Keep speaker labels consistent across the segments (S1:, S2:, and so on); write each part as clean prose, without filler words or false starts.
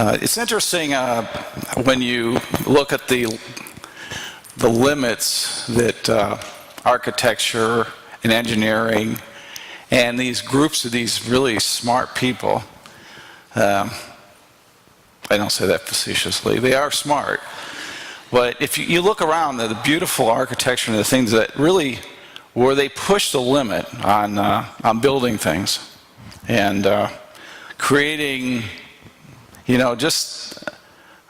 S1: It's interesting when you look at the limits that architecture and engineering and these groups of these really smart people, I don't say that facetiously, they are smart. But if you look around, the beautiful architecture and the things that really, where they push the limit on building things and creating, just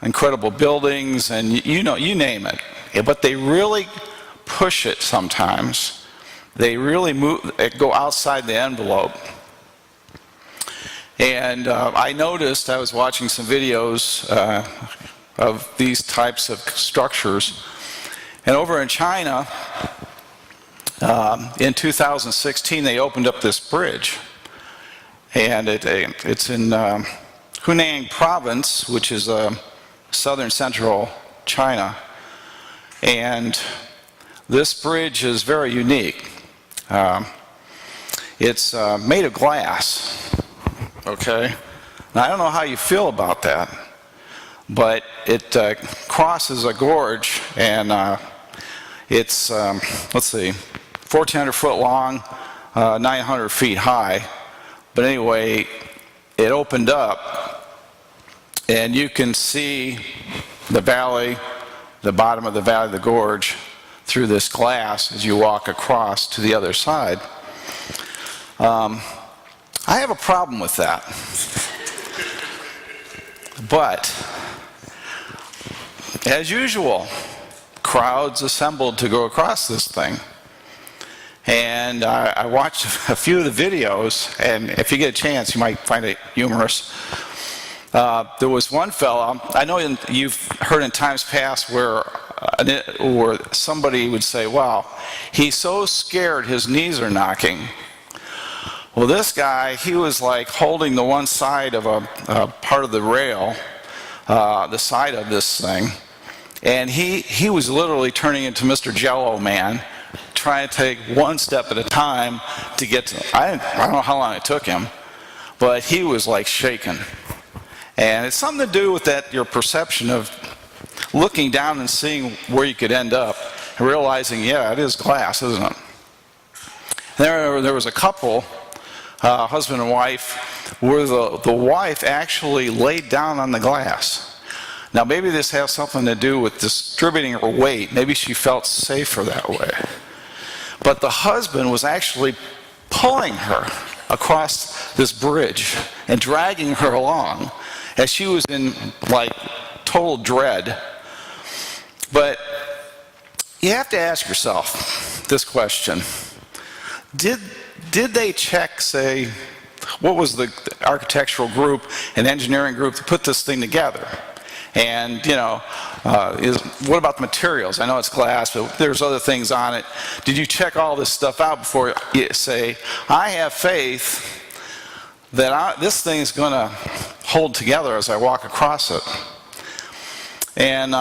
S1: incredible buildings and you name it. But they really push it sometimes. They really go outside the envelope. And I noticed, I was watching some videos of these types of structures. And over in China, in 2016, they opened up this bridge. And it's in Hunan province, which is southern central China. And this bridge is very unique. It's made of glass, okay? Now, I don't know how you feel about that, but it crosses a gorge, and it's, 1,400 foot long, 900 feet high. But anyway, it opened up, and you can see the valley, the bottom of the valley, the gorge, through this glass as you walk across to the other side. I have a problem with that. But, as usual, crowds assembled to go across this thing. And I watched a few of the videos, and if you get a chance, you might find it humorous. There was one fellow, I know you've heard in times past where somebody would say, wow, he's so scared his knees are knocking. Well, this guy, he was like holding the one side of a part of the rail, the side of this thing, and he was literally turning into Mr. Jello Man, trying to take one step at a time to get to, I don't know how long it took him, but he was like shaking. And it's something to do with that, your perception of looking down and seeing where you could end up and realizing, yeah, it is glass, isn't it? There was a couple, husband and wife, where the wife actually laid down on the glass. Now, maybe this has something to do with distributing her weight. Maybe she felt safer that way. But the husband was actually pulling her across this bridge and dragging her along as she was in like total dread. But you have to ask yourself this question. Did they check, say, what was the architectural group and engineering group to put this thing together? And, what about the materials? I know it's glass, but there's other things on it. Did you check all this stuff out before you say, I have faith that this thing is going to hold together as I walk across it? And,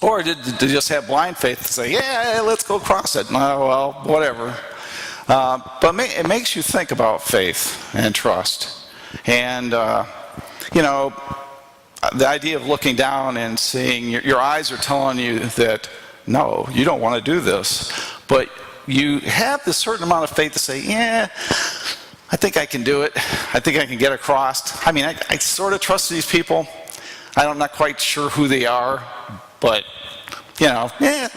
S1: or did they just have blind faith to say, yeah, let's go across it? Well, whatever. But it makes you think about faith and trust. And, the idea of looking down and seeing, your eyes are telling you that, no, you don't want to do this. But you have this certain amount of faith to say, yeah, I think I can do it. I think I can get across. I mean, I sort of trust these people. I'm not quite sure who they are, but, a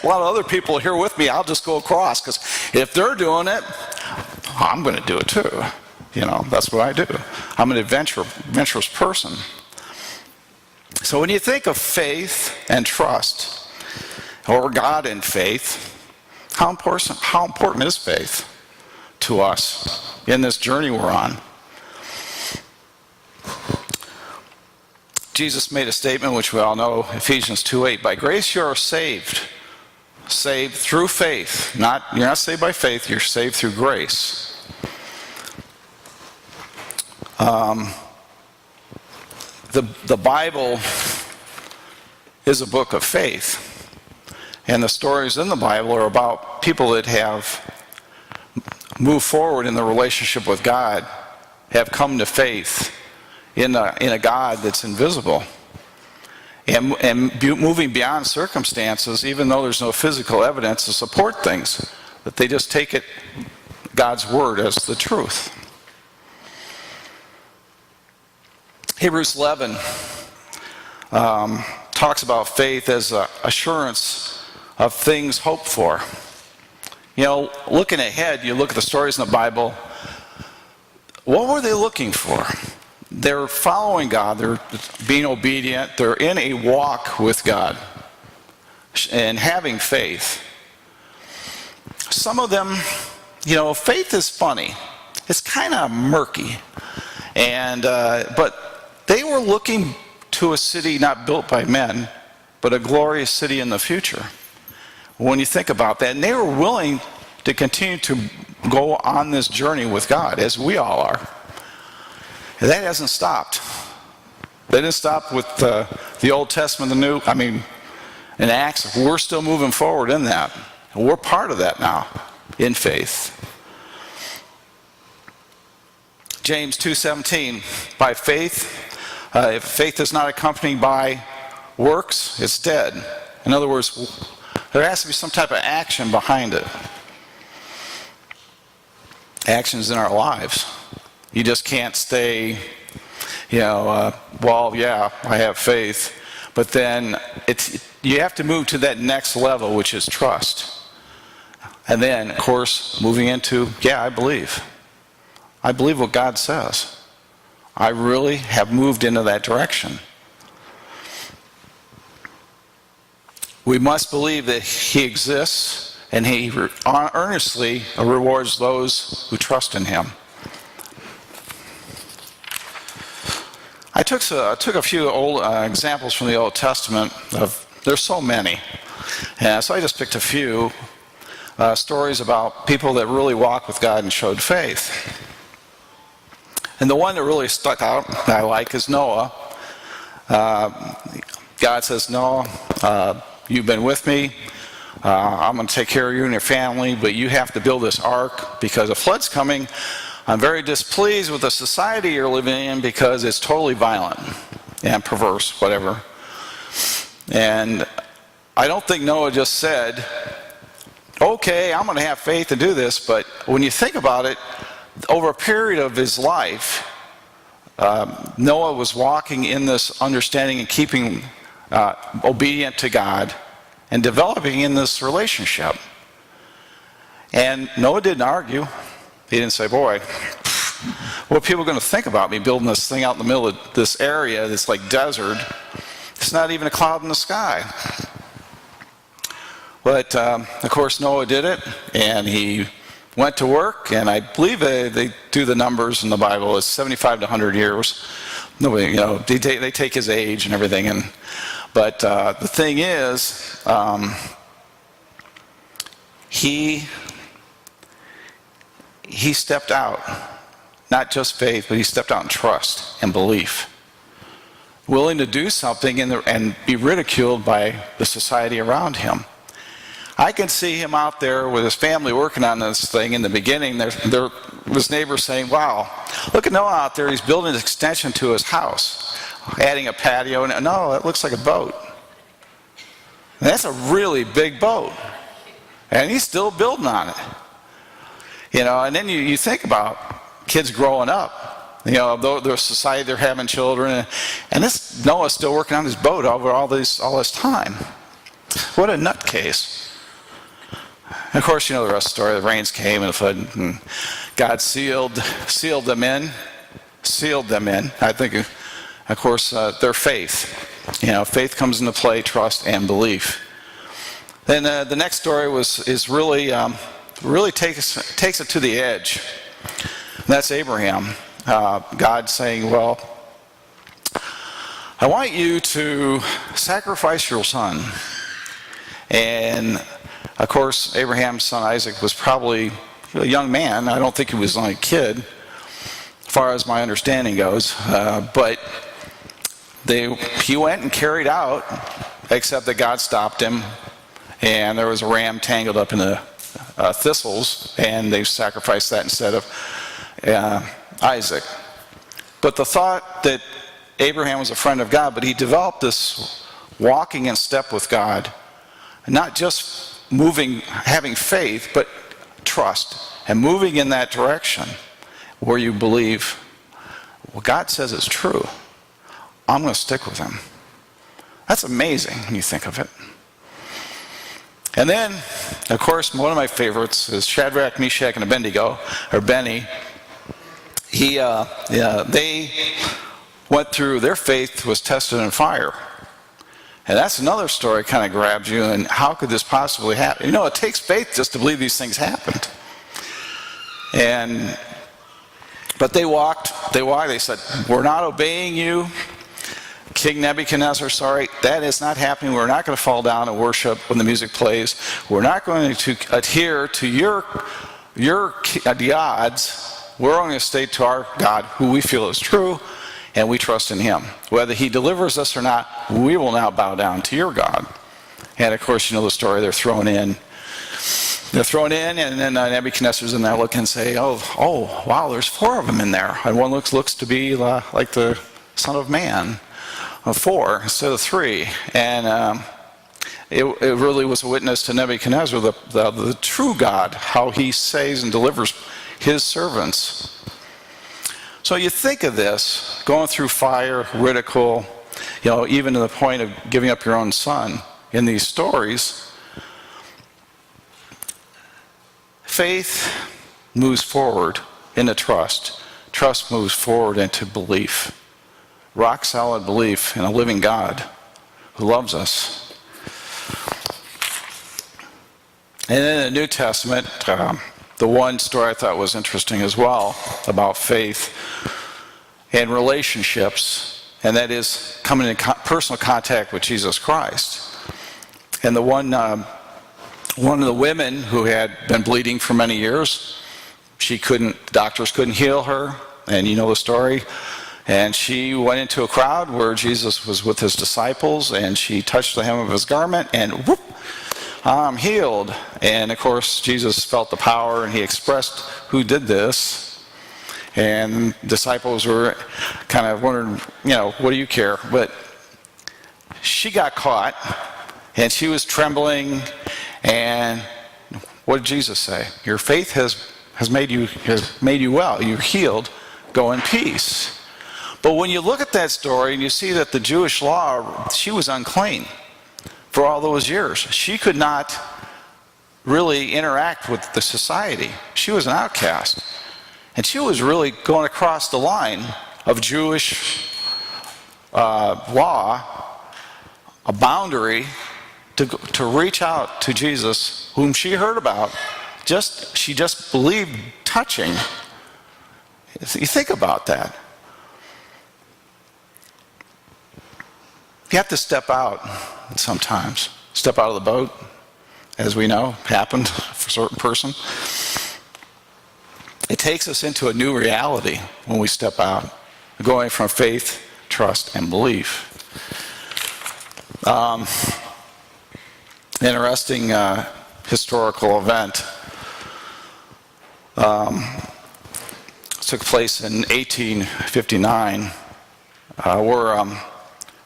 S1: lot of other people are here with me. I'll just go across, because if they're doing it, I'm going to do it too. That's what I do. I'm an adventurous person. So when you think of faith and trust, or God and faith, how important is faith to us in this journey we're on? Jesus made a statement which we all know, Ephesians 2:8, by grace you are saved through faith. You're not saved by faith, you're saved through grace. The Bible is a book of faith, and the stories in the Bible are about people that have moved forward in the relationship with God, have come to faith in a God that's invisible. And moving beyond circumstances, even though there's no physical evidence to support things, that they just take it, God's word, as the truth. Hebrews 11 talks about faith as an assurance of things hoped for. You know, looking ahead, you look at the stories in the Bible, what were they looking for? They're following God, they're being obedient, they're in a walk with God and having faith. Some of them, you know, faith is funny. It's kind of murky. But they were looking to a city not built by men, but a glorious city in the future. When you think about that, and they were willing to continue to go on this journey with God, as we all are. And that hasn't stopped. They didn't stop with the Old Testament, in Acts. We're still moving forward in that. And we're part of that now, in faith. James 2:17, by faith, if faith is not accompanied by works, it's dead. In other words, there has to be some type of action behind it. Actions in our lives. You just can't stay, I have faith. But then you have to move to that next level, which is trust. And then, of course, moving into, I believe. I believe what God says. I really have moved into that direction. We must believe that He exists, and He earnestly rewards those who trust in Him. I took a few old examples from the Old Testament. There's so many. So I just picked a few stories about people that really walked with God and showed faith. And the one that really stuck out, that I like, is Noah. God says, Noah, you've been with me. I'm going to take care of you and your family, but you have to build this ark because a flood's coming. I'm very displeased with the society you're living in because it's totally violent and perverse, whatever. And I don't think Noah just said, okay, I'm going to have faith to do this, but when you think about it, over a period of his life, Noah was walking in this understanding and keeping obedient to God and developing in this relationship. And Noah didn't argue. He didn't say, boy, what are people going to think about me building this thing out in the middle of this area that's like desert? It's not even a cloud in the sky. But, of course, Noah did it, and he went to work, and I believe they do the numbers in the Bible. It's 75 to 100 years. Nobody, they take his age and everything. But the thing is, he stepped out, not just faith, but he stepped out in trust and belief, willing to do something and be ridiculed by the society around him. I can see him out there with his family working on this thing. In the beginning, there was neighbors saying, wow, look at Noah out there. He's building an extension to his house, adding a patio. And no, it looks like a boat. And that's a really big boat. And he's still building on it. And then you think about kids growing up. The society, they're having children. And this Noah's still working on his boat over all this time. What a nutcase. And of course, the rest of the story. The rains came and the flood, and God sealed them in. I think, of course, their faith. Faith comes into play, trust and belief. Then the next story is really takes it to the edge. And that's Abraham. God saying, well, I want you to sacrifice your son. And of course, Abraham's son Isaac was probably a young man. I don't think he was like a kid, as far as my understanding goes. But he went and carried out, except that God stopped him, and there was a ram tangled up in the thistles, and they sacrificed that instead of Isaac. But the thought that Abraham was a friend of God, but he developed this walking in step with God, not just moving, having faith, but trust, and moving in that direction where you believe, well, God says it's true. I'm going to stick with him. That's amazing when you think of it. And then, of course, one of my favorites is Shadrach, Meshach, and Abednego, or Benny. They went through, their faith was tested in fire. And that's another story that kind of grabs you, and how could this possibly happen? You know, it takes faith just to believe these things happened. But they said, we're not obeying you, King Nebuchadnezzar, sorry, that is not happening. We're not going to fall down and worship when the music plays. We're not going to adhere to your gods. We're only going to stay to our God, who we feel is true, and we trust in him. Whether he delivers us or not, we will now bow down to your God. And of course, you know the story. They're thrown in, and then Nebuchadnezzar's in there looking and say, oh, wow, there's 4 of them in there. And one looks to be like the Son of Man, 4 instead of 3. And it really was a witness to Nebuchadnezzar, the true God, how he saves and delivers his servants. So you think of this, going through fire, ridicule, even to the point of giving up your own son in these stories. Faith moves forward into trust. Trust moves forward into belief. Rock solid belief in a living God who loves us. And in the New Testament, the one story I thought was interesting as well about faith and relationships, and that is coming in personal contact with Jesus Christ. And the one of the women who had been bleeding for many years, doctors couldn't heal her, and you know the story. And she went into a crowd where Jesus was with his disciples, and she touched the hem of his garment, and whoop, I'm healed. And of course, Jesus felt the power, and he expressed who did this. And disciples were kind of wondering, what do you care? But she got caught, and she was trembling. And what did Jesus say? Your faith has made you well. You're healed. Go in peace. But when you look at that story and you see that the Jewish law, she was unclean for all those years. She could not really interact with the society. She was an outcast. And she was really going across the line of Jewish law, a boundary to reach out to Jesus, whom she heard about. She just believed touching. You think about that. You have to step out sometimes. Step out of the boat, as we know, happened for a certain person. It takes us into a new reality when we step out, going from faith, trust, and belief. Interesting historical event took place in 1859, where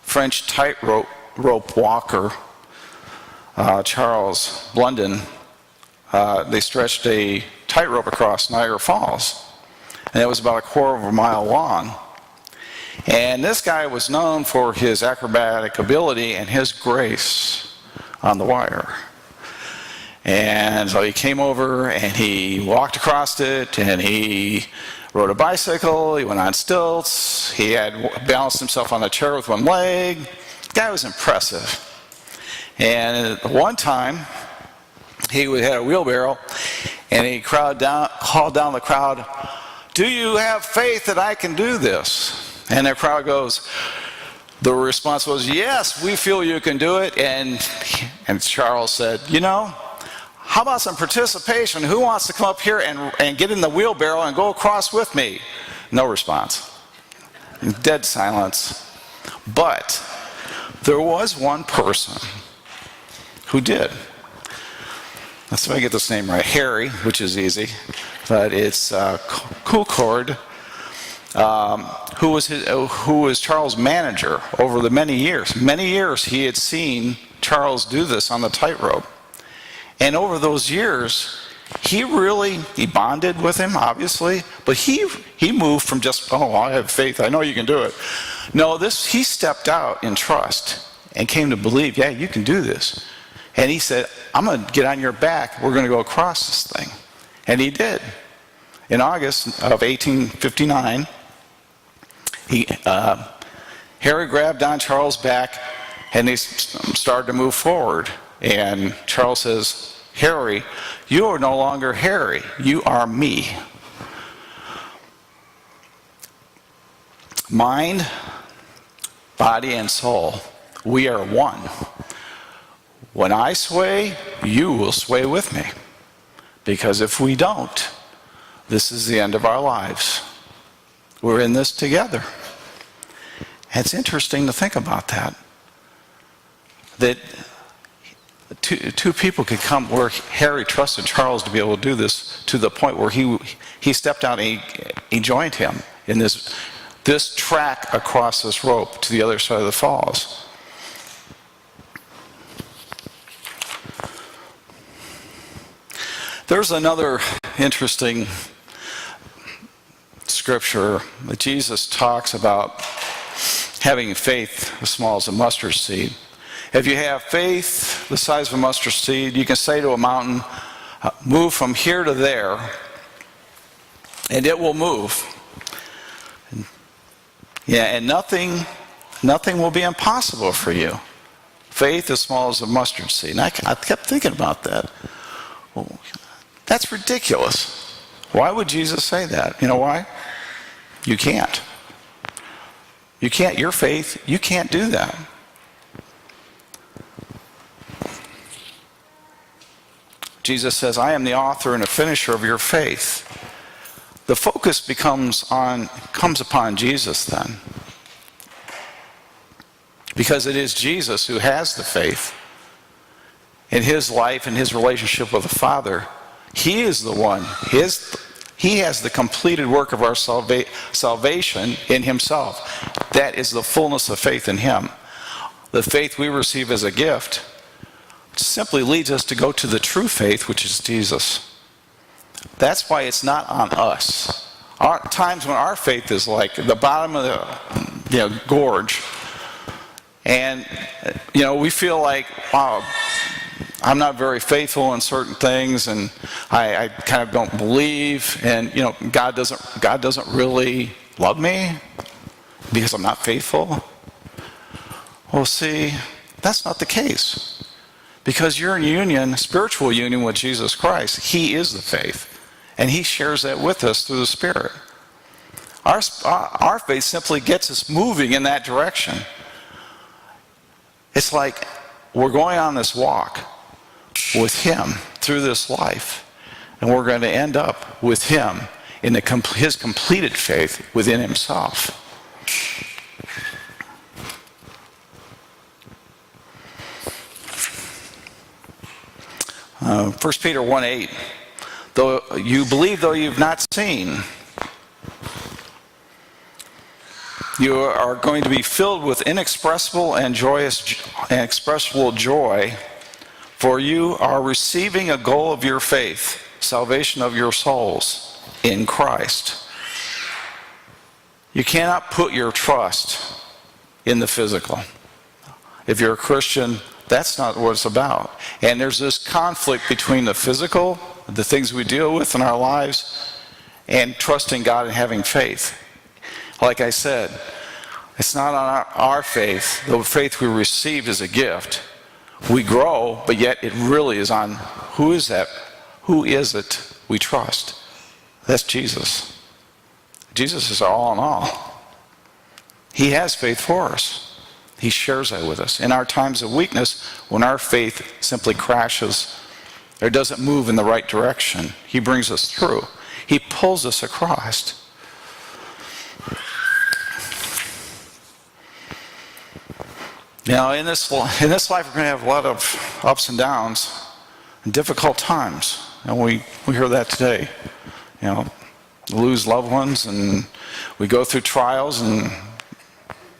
S1: French tightrope walker Charles Blondin, they stretched a tightrope across Niagara Falls, and it was about 1/4 mile long. And this guy was known for his acrobatic ability and his grace on the wire. And so he came over and he walked across it, and he rode a bicycle, he went on stilts, he had balanced himself on a chair with one leg. The guy was impressive. And at one time, he had a wheelbarrow, and he called down the crowd, "Do you have faith that I can do this?" And the crowd the response was, "Yes, we feel you can do it." And Charles said, how about some participation? Who wants to come up here and get in the wheelbarrow and go across with me? No response. Dead silence. But there was one person who did. Let's see if I get this name right. Harry, which is easy, but it's Coulthard. who was Charles' manager over the many years. Many years he had seen Charles do this on the tightrope. And over those years, he bonded with him, obviously, but he moved from just, oh, I have faith, I know you can do it. No, he stepped out in trust and came to believe, yeah, you can do this. And he said, I'm going to get on your back, we're going to go across this thing. And he did. In August of 1859, Harry grabbed on Charles' back and they started to move forward. And Charles says, Harry, you are no longer Harry, you are me. Mind, body, and soul, we are one. When I sway, you will sway with me. Because if we don't, this is the end of our lives. We're in this together. And it's interesting to think about that. That two people could come where Harry trusted Charles to be able to do this to the point where he stepped out and he joined him in this track across this rope to the other side of the falls. There's another interesting scripture that Jesus talks about having faith as small as a mustard seed. If you have faith the size of a mustard seed, you can say to a mountain, move from here to there, and it will move. Yeah, and nothing will be impossible for you. Faith as small as a mustard seed. And I kept thinking about that. Well, that's ridiculous. Why would Jesus say that? You know why? You can't. You can't. Your faith, you can't do that. Jesus says, I am the author and the finisher of your faith. The focus comes upon Jesus then. Because it is Jesus who has the faith. In his life and his relationship with the Father, he is the one. He has the completed work of our salvation in himself. That is the fullness of faith in him. The faith we receive as a gift simply leads us to go to the true faith, which is Jesus. That's why it's not on us. Times when our faith is like the bottom of the gorge, and we feel like, wow, I'm not very faithful in certain things, and I kind of don't believe, and God doesn't really love me because I'm not faithful. Well, see, that's not the case. Because you're in union, spiritual union with Jesus Christ. He is the faith. And he shares that with us through the Spirit. Our faith simply gets us moving in that direction. It's like we're going on this walk with him through this life. And we're going to end up with him in his completed faith within himself. 1 Peter 1:8, though you believe though you've not seen, you are going to be filled with inexpressible and inexpressible joy, for you are receiving a goal of your faith, salvation of your souls in Christ. You cannot put your trust in the physical. If you're a Christian, that's not what it's about. And there's this conflict between the physical, the things we deal with in our lives, and trusting God and having faith. Like I said, it's not on our faith, the faith we received as a gift. We grow, but yet it really is on who is that? Who is it we trust? That's Jesus. Jesus is our all in all. He has faith for us. He shares that with us. In our times of weakness, when our faith simply crashes or doesn't move in the right direction, he brings us through. He pulls us across. Now, in this life, we're going to have a lot of ups and downs and difficult times. And we hear that today. Lose loved ones, and We go through trials and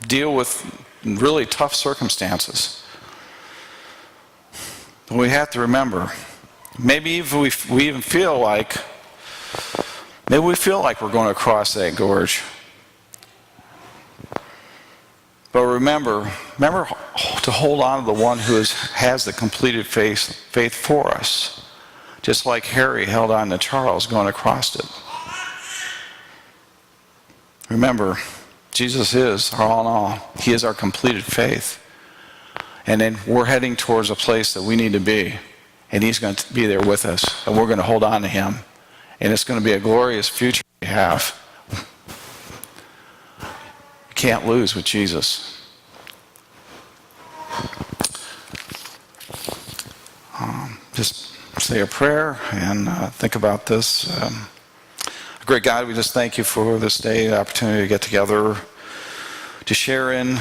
S1: deal with really tough circumstances. But we have to remember, maybe even we even feel like, maybe we feel like we're going to cross that gorge. But remember to hold on to the one who has the completed faith for us. Just like Harry held on to Charles going across it. Remember, Jesus is our all in all. He is our completed faith. And then we're heading towards a place that we need to be. And he's going to be there with us. And we're going to hold on to him. And it's going to be a glorious future we have. You can't lose with Jesus. Just say a prayer and think about this. Great God, we just thank you for this day, the opportunity to get together, to share in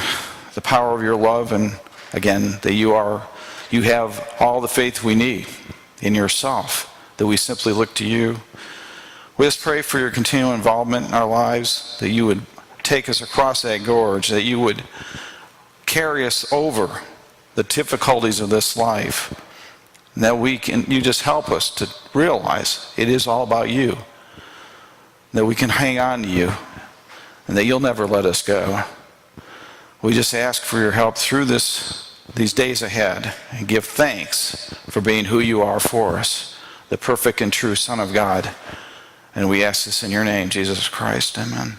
S1: the power of your love, and again, that you have all the faith we need in yourself, that we simply look to you. We just pray for your continual involvement in our lives, that you would take us across that gorge, that you would carry us over the difficulties of this life, and that you just help us to realize it is all about you, that we can hang on to you, and that you'll never let us go. We just ask for your help through these days ahead, and give thanks for being who you are for us, the perfect and true Son of God. And we ask this in your name, Jesus Christ. Amen.